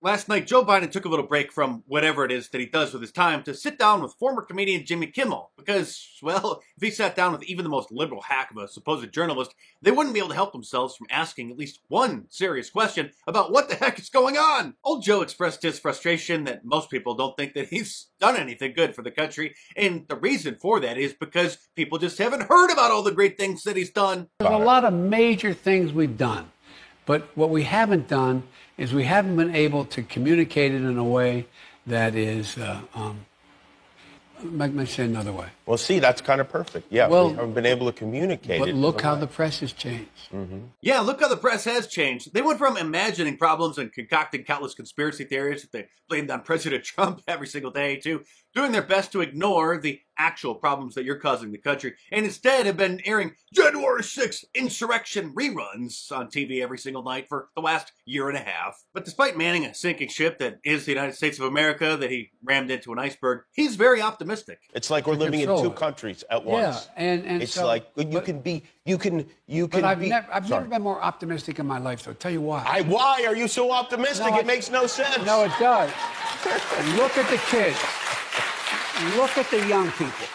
Last night, Joe Biden took a little break from whatever it is that he does with his time to sit down with former comedian Jimmy Kimmel. Because, well, if he sat down with even the most liberal hack of a supposed journalist, they wouldn't be able to help themselves from asking at least one serious question about what the heck is going on. Old Joe expressed his frustration that most people don't think that he's done anything good for the country. And the reason for that is because people just haven't heard about all the great things that he's done. There's a lot of major things we've done. But what we haven't done is we haven't been able to communicate it in a way that is, let me say another way. Well, see, that's kind of perfect. Yeah, we haven't been able to communicate it. But look how the press has changed. Mm-hmm. Yeah, look how the press has changed. They went from imagining problems and concocting countless conspiracy theories that they blamed on President Trump every single day to doing their best to ignore the actual problems that you're causing the country, and instead have been airing January 6th insurrection reruns on TV every single night for the last year and a half. But despite manning a sinking ship that is the United States of America that he rammed into an iceberg, he's very optimistic. It's like we're living in two countries at once. Yeah, and it's so, like you can be. But I've never been more optimistic in my life, so tell you why. Why are you so optimistic? No, it makes no sense. No, it does. Look at the kids. Look at the young people.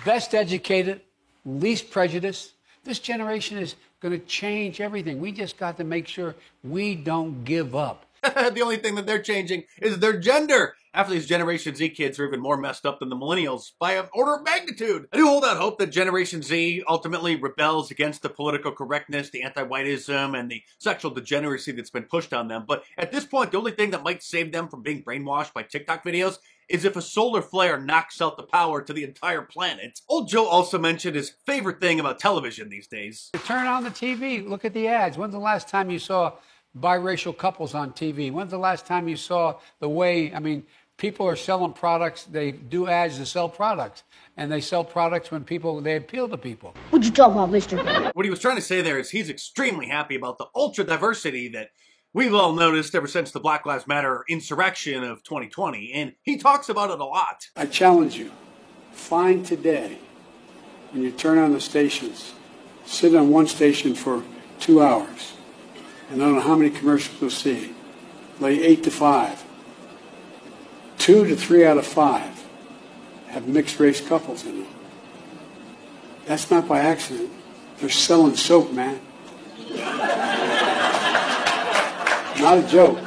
Best educated, least prejudiced. This generation is going to change everything. We just got to make sure we don't give up. The only thing that they're changing is their gender. After these Generation Z kids are even more messed up than the millennials by an order of magnitude. I do hold out hope that Generation Z ultimately rebels against the political correctness, the anti-whiteism, and the sexual degeneracy that's been pushed on them. But at this point, the only thing that might save them from being brainwashed by TikTok videos is if a solar flare knocks out the power to the entire planet. Old Joe also mentioned his favorite thing about television these days. Turn on the TV, look at the ads. When's the last time you saw biracial couples on TV? When's the last time you saw the way, people are selling products, they do ads to sell products. And they sell products when they appeal to people. What you talking about, mister? What he was trying to say there is he's extremely happy about the ultra diversity that we've all noticed ever since the Black Lives Matter insurrection of 2020. And he talks about it a lot. I challenge you, find today, when you turn on the stations, sit on one station for 2 hours. And I don't know how many commercials you'll see. Lay 8 to 5. 2 to 3 out of 5 have mixed race couples in them. That's not by accident. They're selling soap, man. Not a joke.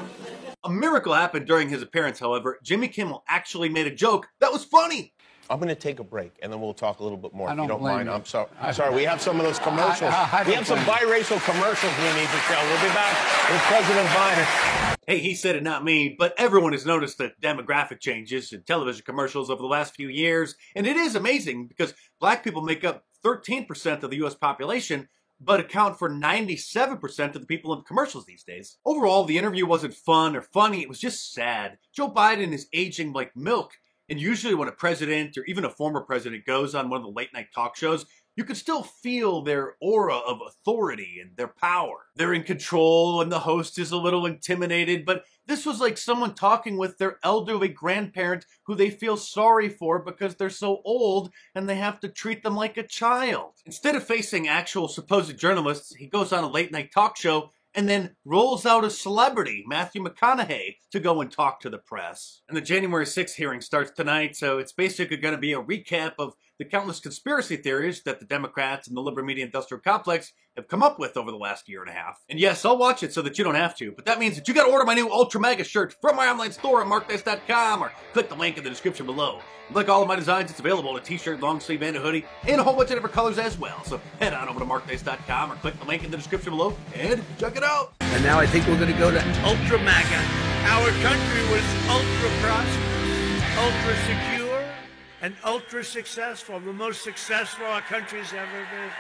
A miracle happened during his appearance, however. Jimmy Kimmel actually made a joke that was funny. I'm going to take a break, and then we'll talk a little bit more, if you don't blame mind. you. I'm sorry. We have some of those commercials. We have some biracial commercials we need to show. We'll be back with President Biden. Hey, he said it, not me, but everyone has noticed the demographic changes in television commercials over the last few years. And it is amazing because black people make up 13% of the U.S. population, but account for 97% of the people in the commercials these days. Overall, the interview wasn't fun or funny. It was just sad. Joe Biden is aging like milk. And usually when a president or even a former president goes on one of the late night talk shows, you can still feel their aura of authority and their power. They're in control and the host is a little intimidated, but this was like someone talking with their elderly grandparent who they feel sorry for because they're so old and they have to treat them like a child. Instead of facing actual supposed journalists, he goes on a late night talk show and then rolls out a celebrity, Matthew McConaughey, to go and talk to the press. And the January 6th hearing starts tonight, so it's basically going to be a recap of the countless conspiracy theories that the Democrats and the liberal media industrial complex have come up with over the last year and a half. And yes, I'll watch it so that you don't have to, but that means that you got to order my new Ultra Mega shirt from my online store at markdice.com or click the link in the description below. Like all of my designs, it's available in a t-shirt, long sleeve, and a hoodie, and a whole bunch of different colors as well. So head on over to markdice.com or click the link in the description below and check it out. And now I think we're going to go to Ultra MAGA. Our country was ultra prosperous, ultra secure, and ultra successful. The most successful our country's ever been.